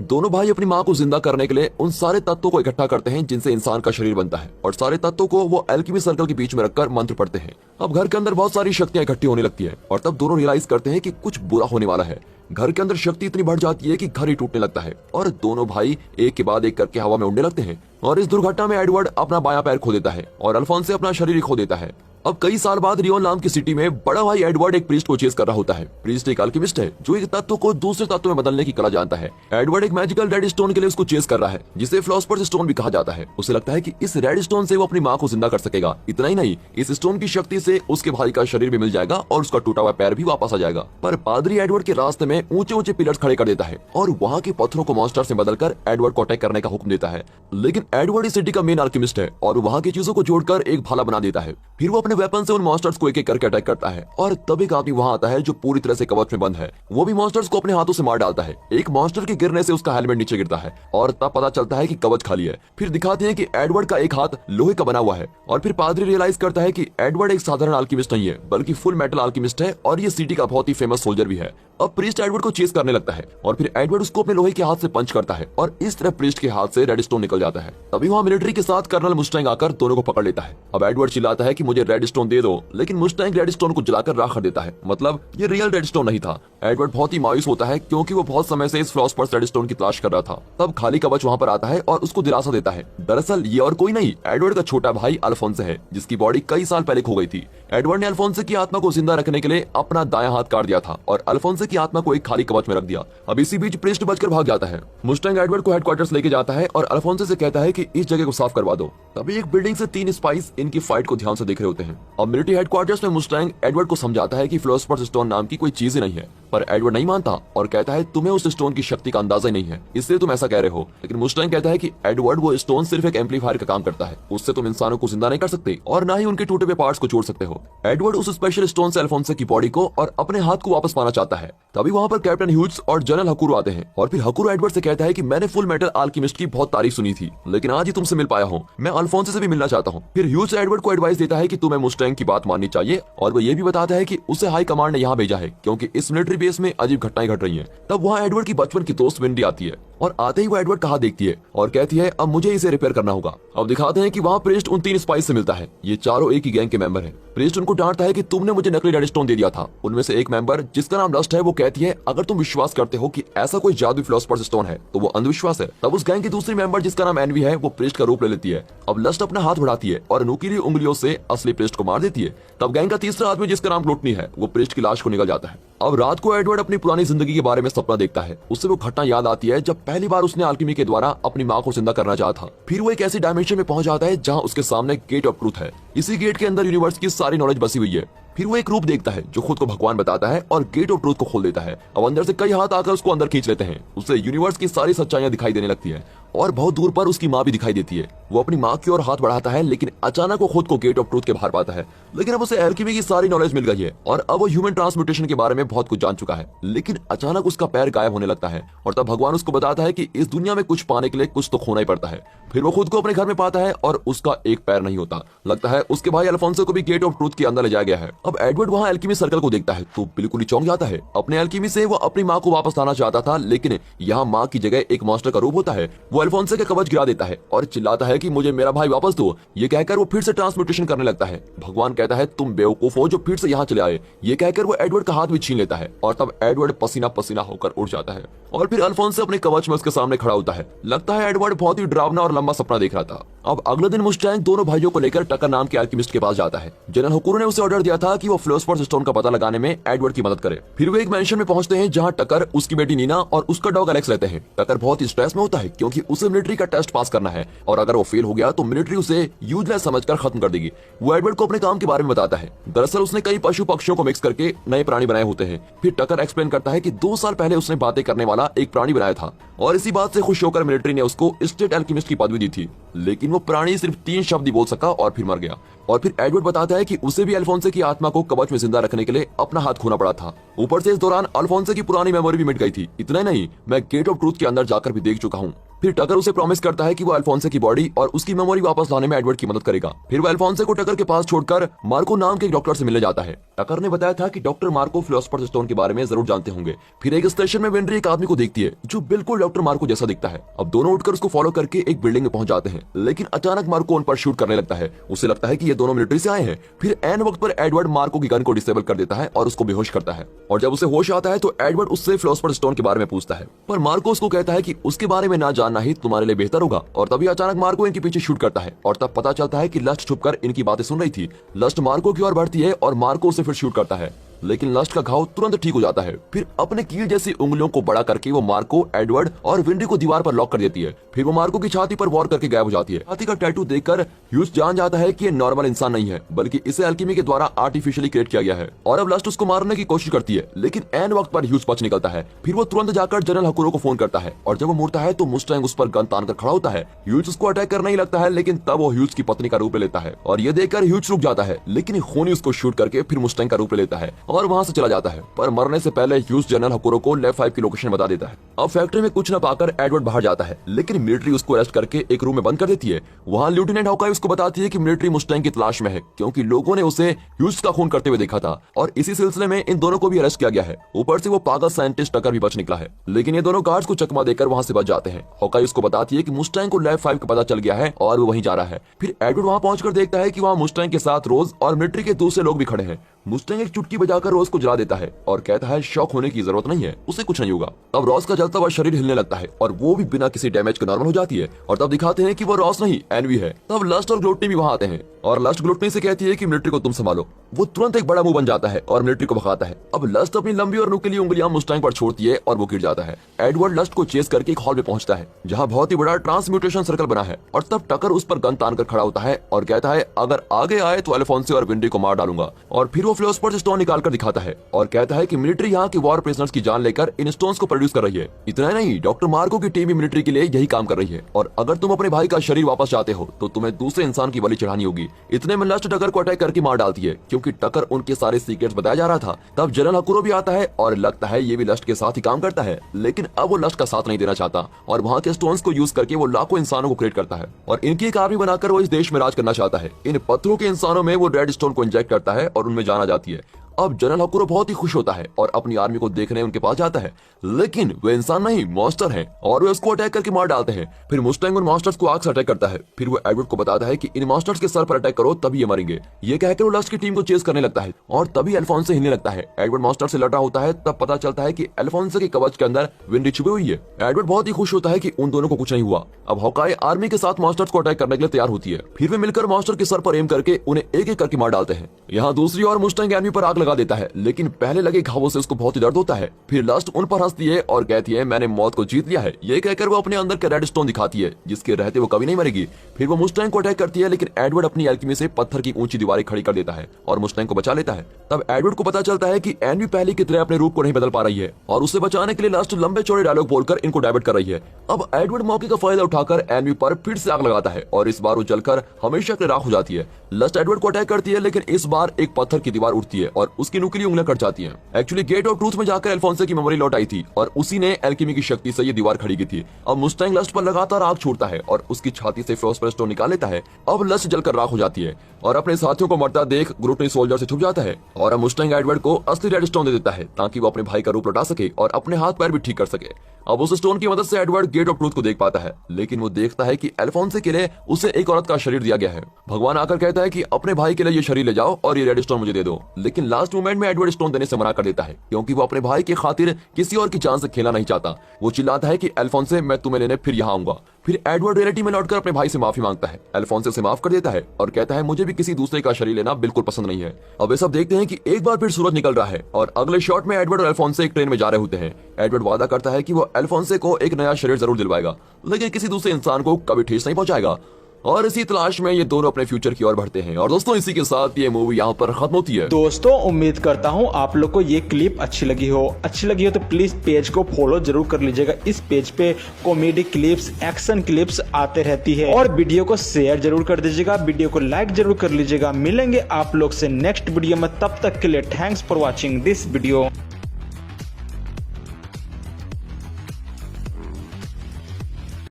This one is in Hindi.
दोनों भाई अपनी माँ को जिंदा करने के लिए उन सारे तत्वों को इकट्ठा करते हैं जिनसे इंसान का शरीर बनता है, और सारे तत्वों को वो एल्केमी सर्कल के बीच में रखकर मंत्र पढ़ते हैं। अब घर के अंदर बहुत सारी शक्तियां इकट्ठी होने लगती है और तब दोनों रियलाइज करते हैं कि कुछ बुरा होने वाला है। घर के अंदर शक्ति इतनी बढ़ जाती है कि घर ही टूटने लगता है और दोनों भाई एक के बाद एक करके हवा में उड़ने लगते हैं। और इस दुर्घटना में एडवर्ड अपना बायां पैर खो देता है और अल्फोंसे अपना शरीर खो देता है। अब कई साल बाद रियोन नाम की सिटी में बड़ा भाई एडवर्ड एक प्रीस्ट को चेस कर रहा होता है। प्रीस्ट एक अल्केमिस्ट है जो एक तत्व को दूसरे तत्व में बदलने की कला जानता है। एडवर्ड एक मैजिकल रेड स्टोन के लिए उसको चेस कर रहा है जिसे फिलोसफर्स स्टोन भी कहा जाता है। उसे लगता है कि इस रेड स्टोन से वो अपनी माँ को जिंदा कर सकेगा। इतना ही नहीं, इस स्टोन की शक्ति से उसके भाई का शरीर भी मिल जाएगा और उसका टूटा हुआ पैर भी वापस आ जाएगा। पर पादरी एडवर्ड के रास्ते में ऊंचे ऊंचे पिलर्स खड़े कर देता है और वहाँ के पत्थरों को मॉन्स्टर से बदलकर एडवर्ड को अटैक करने का हुक्म देता है। लेकिन एडवर्ड इस सिटी का मेन अल्केमिस्ट है और वहाँ की चीजों को जोड़कर एक भाला बना देता है। फिर वो अपने वेपन से उन मॉन्स्टर्स को एक एक करके अटैक करता है और तब एक आदमी वहां आता है जो पूरी तरह से कवच में बंद है। वो भी मॉन्स्टर्स को अपने हाथों से मार डालता है। एक मॉन्स्टर के गिरने से उसका हेलमेट नीचे गिरता है और तब पता चलता है कि कवच खाली है। फिर दिखाते हैं कि एडवर्ड का एक हाथ लोहे का बना हुआ है और फिर पादरी रियलाइज करता है कि एडवर्ड एक साधारण अल्केमिस्ट नहीं है बल्कि फुल मेटल अल्केमिस्ट है और ये सिटी का बहुत ही फेमस सोल्जर भी है। अब प्रीस्ट एडवर्ड को चेस करने लगता है और फिर एडवर्ड उसको अपने लोहे के हाथ से पंच करता है और इस तरह प्रीस्ट के हाथ से रेड स्टोन निकल जाता है। तभी वहाँ मिलिट्री के साथ कर्नल मुस्टैंग आकर दोनों को पकड़ लेता है। अब एडवर्ड चिल्लाता है कि मुझे रेड स्टोन दे दो, लेकिन मुस्टैंग रेड स्टोन को जलाकर राख कर देता है। मतलब ये रियल रेड स्टोन नहीं था। एडवर्ड बहुत ही मायूस होता है क्योंकि वो बहुत समय से इस फिलोसफर्स रेड स्टोन की तलाश कर रहा था। तब खाली कवच वहाँ पर आता है और उसको दिलासा देता है। दरअसल ये और कोई नहीं, एडवर्ड का छोटा भाई अल्फोंसे है जिसकी बॉडी कई साल पहले खो गई थी। एडवर्ड ने अल्फोंसे की आत्मा को जिंदा रखने के लिए अपना दायां हाथ काट दिया था और अल्फोंसे की आत्मा को एक खाली कवच में रख दिया। अब इसी बीच प्रीस्ट बचकर भाग जाता है। मुस्टैंग एडवर्ड को हेडक्वार्टर्स लेके जाता है और अल्फोंसे से कहता है कि इस जगह को साफ करवा दो। तभी एक बिल्डिंग से 3 स्पाइस इनकी फाइट को ध्यान से देख रहे होते हैं। अब मिलिट्री हेडक्वार्टर्स में मुस्टैंग एडवर्ड को समझाता है कि फिलोसफर्स स्टोन नाम की कोई चीज ही नहीं है, पर एडवर्ड नहीं मानता और कहता है तुम्हें उस स्टोन की शक्ति का अंदाजा ही नहीं है, इसलिए तुम ऐसा कह रहे हो। लेकिन मुस्टैंग कहता है कि एडवर्ड वो स्टोन सिर्फ एक एम्पलीफायर का काम करता है, उससे तुम इंसानों को जिंदा नहीं कर सकते और ना ही उनके टूटे हुए पार्ट्स को जोड़ सकते हो। एडवर्ड उस स्पेशल स्टोन से अल्फोंसे की बॉडी को और अपने हाथ को वापस पाना चाहता है। तभी वहाँ पर कैप्टन ह्यूज और जनरल हकुरो आते हैं और फिर हकुरो एडवर्ड से कहता है कि मैंने फुल मेटल अल्केमिस्ट की बहुत तारीफ सुनी थी, लेकिन आज ही तुमसे मिल पाया हूँ। मैं अल्फोंसे से भी मिलना चाहता हूँ। फिर ह्यूज एडवर्ड को एडवाइस देता है कि तुम्हें मुस्टैंग की बात माननी चाहिए और वो ये भी बताता है कि उसे हाई कमांड ने यहाँ भेजा है क्योंकि इस मिलिट्री बेस में अजीब घटनाएं घट रही हैं। तब वहाँ एडवर्ड की बचपन की दोस्त विंडी आती है और आते ही वो एडवर्ड का हाथ देखती है और कहती है अब मुझे इसे रिपेयर करना होगा। अब दिखाते हैं कि वहाँ प्रीस्ट उन 3 स्पाइस से मिलता है। ये चारों एक ही गैंग के मेंबर हैं। प्रीस्ट उनको डांटता है कि तुमने मुझे नकली रेड स्टोन दे दिया था। उनमें से एक मेंबर जिसका नाम लस्ट है वो कहती है अगर तुम विश्वास करते हो कि ऐसा कोई जादुई फिलोसफर्स स्टोन है तो वो अंधविश्वास है। तब उस गैंग की दूसरी मेंबर जिसका नाम एनवी है वो प्रीस्ट का रूप ले लेती है। अब लस्ट अपना हाथ बढ़ाती है और नुकीली उंगलियों से असली प्रीस्ट को मार देती है। तब गैंग का तीसरा आदमी जिसका नाम ग्लूटनी है वो प्रीस्ट की लाश को निकल जाता है। अब रात को एडवर्ड अपनी पुरानी जिंदगी के बारे में सपना देखता है। उससे वो घटना याद आती है जब पहली बार उसने अल्केमी के द्वारा अपनी माँ को जिंदा करना चाहा था। फिर वो एक ऐसी डायमेंशन में पहुंच जाता है जहाँ उसके सामने गेट ऑफ ट्रूथ है। इसी गेट के अंदर यूनिवर्स की सारी नॉलेज बसी हुई है। फिर वो एक रूप देखता है जो खुद को भगवान बताता है और गेट ऑफ ट्रूथ को खोल देता है। अब अंदर से कई हाथ आकर उसको अंदर खींच लेते हैं। उससे यूनिवर्स की सारी सच्चाइयां दिखाई देने लगती है और बहुत दूर पर उसकी माँ भी दिखाई देती है। वो अपनी माँ की ओर हाथ बढ़ाता है लेकिन अचानक वो खुद को गेट ऑफ ट्रूथ के बाहर पाता है। लेकिन अब उसे एल्केमी की सारी नॉलेज मिल गई है और अब वो ह्यूमन ट्रांसम्यूटेशन के बारे में बहुत कुछ जान चुका है। लेकिन अचानक उसका पैर गायब होने लगता है और तब भगवान उसको बताता है कि इस दुनिया में कुछ पाने के लिए कुछ तो खोना ही पड़ता है। फिर वो खुद को अपने घर में पाता है और उसका एक पैर नहीं होता। लगता है उसके भाई अल्फोंसो को भी गेट ऑफ ट्रूथ के अंदर ले जाया गया है। अब एडवर्ड वहाँ एल्केमी सर्कल को देखता है तो बिल्कुल ही चौंक जाता है। अपने एल्केमी से वो अपनी माँ को वापस लाना चाहता था, लेकिन यहाँ माँ की जगह एक मॉन्स्टर का रूप होता है। वो अल्फोंसो के कवच गिरा देता है और चिल्लाता है कि मुझे मेरा भाई वापस दो। ये कहकर वो फिर से ट्रांसम्यूटेशन करने लगता है। भगवान कहता है तुम बेवकूफ हो जो फिर से यहाँ चले आए। ये कहकर वो एडवर्ड का हाथ भी छीन लेता है और तब एडवर्ड पसीना पसीना होकर उड़ जाता है और फिर अल्फोंसो अपने कवच में उसके सामने खड़ा होता है। लगता है एडवर्ड बहुत ही डरावना और लंबा सपना देख रहा था। अब अगले दिन मुस्टैंग दोनों भाइयों को लेकर टकर नाम के अल्केमिस्ट के पास जाता है। जनरल हुकुरो ने उसे ऑर्डर दिया था कि वो फिलोसफर्स स्टोन का पता लगाने में एडवर्ड की मदद करे। फिर वो एक मेंशन में पहुंचते हैं जहां टकर, उसकी बेटी नीना और उसका डॉग एलेक्स रहते हैं। टकर बहुत ही स्ट्रेस में होता है क्योंकि उसे मिलिट्री का टेस्ट पास करना है और अगर वो फेल हो गया तो मिलिट्री उसे यूजलेस समझकर खत्म कर देगी। वो एडवर्ड को अपने काम के बारे में बताता है। दरअसल उसने कई पशु पक्षियों को मिक्स करके नए प्राणी बनाए होते हैं। फिर टकर एक्सप्लेन करता है कि 2 साल पहले उसने बातें करने वाला एक प्राणी बनाया था और इसी बात से खुश होकर मिलिट्री ने उसको स्टेट एल्केमिस्ट की पदवी दी थी। लेकिन वो प्राणी सिर्फ 3 शब्द ही बोल सका और फिर मर गया। और फिर एडवर्ड बताता है कि उसे भी अल्फोंसे की आत्मा को कवच में जिंदा रखने के लिए अपना हाथ खोना पड़ा था। ऊपर से इस दौरान अल्फोंसे की पुरानी मेमोरी भी मिट गई थी। इतना ही नहीं, मैं गेट ऑफ ट्रूथ के अंदर जाकर भी देख चुका हूँ। फिर टकर उसे प्रॉमिस करता है कि वो अल्फोंसे की बॉडी और उसकी मेमोरी वापस लाने में एडवर्ड की मदद करेगा। फिर वो अल्फोंसे को टकर के पास छोड़कर मार्को नाम के एक डॉक्टर से मिलने जाता है। टकर ने बताया था कि डॉक्टर मार्को फिलोसोफर्स स्टोन के बारे में जरूर जानते होंगे। फिर एक स्टेशन में वेंड्री एक आदमी को देखती है जो बिल्कुल डॉक्टर मार्को जैसा दिखता है। अब दोनों उठकर उसको फॉलो करके एक बिल्डिंग में पहुंच जाते हैं, लेकिन अचानक मार्को उन पर शूट करने लगता है। उसे लगता है कि ये दोनों मिलिट्री से आए हैं। फिर एन वक्त पर एडवर्ड मार्को की गन को डिसेबल कर देता है और उसको बेहोश करता है। और जब उसे होश आता है तो एडवर्ड उससे फिलोसोफर्स स्टोन के बारे में पूछता है, पर मार्को उसको कहता है कि उसके बारे में ना जानना ही तुम्हारे लिए बेहतर होगा। और तभी अचानक मार्को इनके पीछे शूट करता है और तब पता चलता है कि लस्ट छुपकर इनकी बातें सुन रही थी। लस्ट मार्को की ओर बढ़ती है और मार्को उसे फिर शूट करता है, लेकिन लस्ट का घाव तुरंत ठीक हो जाता है। फिर अपने कील जैसी उंगलियों को बड़ा करके वो मार्को, एडवर्ड और विंड्री को दीवार पर लॉक कर देती है। फिर वो मार्को की छाती पर वॉर करके गायब हो जाती है। छाती का टैटू देखकर ह्यूज जान जाता है कि ये नॉर्मल इंसान नहीं है, बल्कि इसे अल्कीमी के द्वारा आर्टिफिशियली क्रिएट किया गया है। और अब लस्ट उसको मारने की कोशिश करती है, लेकिन एन वक्त पर ह्यूज बच निकलता है। फिर वो तुरंत जाकर जनरल हकुरो को फोन करता है और जब वो मुड़ता है तो मुस्टैंग उस पर गन तानकर खड़ा होता है। ह्यूज उसको अटैक करना ही लगता है, लेकिन तब वो ह्यूज की पत्नी का रूप ले लेता है और ये देखकर ह्यूज रुक जाता है, लेकिन खूनी उसको शूट करके फिर मुस्टैंग का रूप ले लेता है और वहां से चला जाता है। पर मरने से पहले ह्यूज जनरल हकुरो को लेफ्ट 5 की लोकेशन बता देता है। अब फैक्ट्री में कुछ न पाकर एडवर्ड बाहर जाता है, लेकिन मिलिट्री उसको अरेस्ट करके एक रूम में बंद कर देती है। वहां लेफ्टिनेंट हॉकाई उसको बताती है कि मिलिट्री मुस्टैंग की तलाश में है, क्योंकि लोगों ने उसे ह्यूज का खून करते हुए देखा था और इसी सिलसिले में इन दोनों को भी अरेस्ट किया गया है। ऊपर से वो पागल साइंटिस्ट टकर भी बच निकला है, लेकिन ये दोनों गार्ड्स को चकमा देकर वहां से बच जाते हैं। हॉकाई उसको बताती है कि मुस्टैंग को लेफ्ट 5 का पता चल गया है और वो वहीं जा रहा है। फिर एडवर्ड वहां पहुंचकर देखता है कि वहां मुस्टैंग के साथ रोज और मिलिट्री के दूसरे लोग भी खड़े हैं। मुस्टैंग एक चुटकी बजाकर रोज को जला देता है और कहता है शॉक होने की जरूरत नहीं है, उसे कुछ नहीं होगा। तब रॉस का जलता हुआ शरीर हिलने लगता है और वो भी बिना किसी डैमेज के नॉर्मल हो जाती है। और तब दिखाते हैं कि वो रॉस नहीं एनवी है। तब लस्ट और ग्लूटनी भी वहां आते हैं और लस्ट ग्लूटनी से कहती है कि मिलिट्री को तुम संभालो। वो तुरंत एक बड़ा मुंह बन जाता है और मिलिट्री को भगाता है। अब लस्ट अपनी लंबी और नुकीली उंगलियां मुस्टैंग पर छोड़ती है और वो गिर जाता है। एडवर्ड लस्ट को चेस करके एक हॉल में पहुंचता है जहां बहुत ही बड़ा ट्रांसम्यूटेशन सर्कल बना है और तब टकर उस पर गन तानकर खड़ा होता है और कहता है अगर आगे आए तो अल्फोंसे और विंड्री को मार डालूंगा। और फिर वो फिलोसोफर्स स्टोन निकाल कर दिखाता है और कहता है कि मिलिट्री यहाँ के वॉर प्रिजनर्स की जान लेकर इन स्टोन्स को प्रोड्यूस कर रही है। इतना नहीं, डॉक्टर मार्को की टीम भी मिलिट्री के लिए यही काम कर रही है और अगर तुम अपने भाई का शरीर वापस चाहते हो तो तुम्हें दूसरे इंसान की बलि चढ़ानी होगी। इतने में लस्ट टकर को अटैक करके मार डालती है, क्योंकि टकर उनके सारे सीक्रेट्स बताया जा रहा था। तब जनरल हकुरो भी आता है और लगता है ये भी लस्ट के साथ ही काम करता है, लेकिन अब वो लस्ट का साथ नहीं देना चाहता और वहाँ के स्टोन्स को यूज करके वो लाखों इंसानों को क्रिएट करता है और इनकी एक आर्मी बनाकर वो इस देश में राज करना चाहता है। इन पत्थरों के इंसानों में वो रेड स्टोन को इंजेक्ट करता है और उनमें जान आ जाती है। अब जनरल हकुरो बहुत ही खुश होता है और अपनी आर्मी को देखने उनके पास जाता है, लेकिन वे इंसान नहीं मॉन्स्टर हैं और वे उसको अटैक करके मार डालते हैं। फिर मुस्टैंग उन मॉन्स्टर्स को आग से अटैक करता है। फिर वो एडवर्ड को बताता है कि इन मॉन्स्टर्स के सर पर अटैक करो तभी ये मरेंगे। ये कहकर वो लस्ट की टीम को चेस करने लगता है और तभी अल्फोंसे हिलने लगता है। एडवर्ड मॉन्स्टर से लड़ रहा होता है, तब पता चलता है कि अल्फोंसे के कवच के अंदर विंड्री छुपी हुई है। एडवर्ड बहुत ही खुश होता है कि उन दोनों को कुछ नहीं हुआ। अब हॉकाई आर्मी के साथ मॉन्स्टर्स को अटैक करने के लिए तैयार होती है। फिर वे मिलकर मॉन्स्टर के सर पर एम करके उन्हें एक एक करके मार डालते हैं। यहाँ दूसरी ओर मुस्टैंग एनिमी पर आग लगा देता है, लेकिन पहले लगे घावों से उसको बहुत ही दर्द होता है। फिर लस्ट उन पर हंसती है और कहती है मैंने मौत को जीत लिया है। ये कहकर वो अपने अंदर का रेड स्टोन दिखाती है जिसके रहते वो कभी नहीं मरेगी। फिर वो मुस्टैंग को अटैक करती है, लेकिन एडवर्ड अपनी एल्केमी से पत्थर की ऊंची दीवारें खड़ी कर देता है और मुस्टैंग को बचा लेता है। तब एडवर्ड को पता चलता है कि एनवी पहले की तरह अपने रूप को नहीं बदल पा रही है और उसे बचाने के लिए लस्ट लंबे चौड़े डायलॉग बोलकर इनको डाइवर्ट कर रही है। अब एडवर्ड मौके का फायदा उठाकर एनवी पर फिर से आग लगाता है और इस बार वो जलकर हमेशा के लिए राख हो जाती है। लस्ट एडवर्ड को अटैक करती है, लेकिन इस बार एक पत्थर की दीवार उठती है और उसकी नुकीली उंगलियां कट जाती हैं। एक्चुअली गेट ऑफ ट्रूथ में जाकर अल्फोंसे की मेमोरी लौट आई थी और उसी ने एल्केमी की शक्ति से ये दीवार खड़ी की थी। अब मुस्टैंग लस्ट पर लगातार आग छोड़ता है और उसकी छाती से फिलोसोफर्स स्टोन निकाल लेता है। अब लस्ट जलकर राख हो जाती है और अपने साथियों को मरता देख ग्लूटनी सोल्जर से छुप जाता है और अब मुस्टैंग एडवर्ड को असली रेड स्टोन दे देता है ताकि वो अपने भाई का रूप लौटा सके और अपने हाथ पैर भी ठीक कर सके। अब उस स्टोन की मदद से एडवर्ड गेट ऑफ ट्रूथ को देख पाता है, लेकिन वो देखता है कि अल्फोंसे के लिए उसे एक औरत का शरीर दिया गया है। भगवान आकर कहता है कि अपने भाई के लिए ये शरीर ले जाओ और ये रेड स्टोन मुझे दे दो, लेकिन लास्ट मोमेंट में एडवर्ड स्टोन देने से मना कर देता है क्योंकि वो अपने भाई की खातिर किसी और की जान से खेलना नहीं चाहता। वो चिल्लाता है कि अल्फोंसे मैं तुम्हें लेने फिर यहाँ आऊंगा। फिर एडवर्ड रियलिटी में लौटकर अपने भाई से माफी मांगता है। अल्फोंसे उसे माफ कर देता है और कहता है मुझे भी किसी दूसरे का शरीर लेना बिल्कुल पसंद नहीं है। अब वे सब देखते हैं कि एक बार फिर सूरज निकल रहा है और अगले शॉट में एडवर्ड और अल्फोंसे एक ट्रेन में जा रहे होते हैं। एडवर्ड वादा करता है कि वो अल्फोंसे को एक नया शरीर जरूर दिलवाएगा, लेकिन किसी दूसरे इंसान को कभी ठेस नहीं पहुंचाएगा। और इसी तलाश में ये दोनों अपने फ्यूचर की ओर बढ़ते हैं। और दोस्तों इसी के साथ ये मूवी यहाँ पर खत्म होती है। दोस्तों उम्मीद करता हूँ आप लोग को ये क्लिप अच्छी लगी हो तो प्लीज पेज को फॉलो जरूर कर लीजिएगा। इस पेज पे कॉमेडी क्लिप्स, एक्शन क्लिप्स आते रहती है और वीडियो को शेयर जरूर कर दीजिएगा, वीडियो को लाइक जरूर कर लीजिएगा। मिलेंगे आप लोग से नेक्स्ट वीडियो में, तब तक के लिए thanks for watching this video.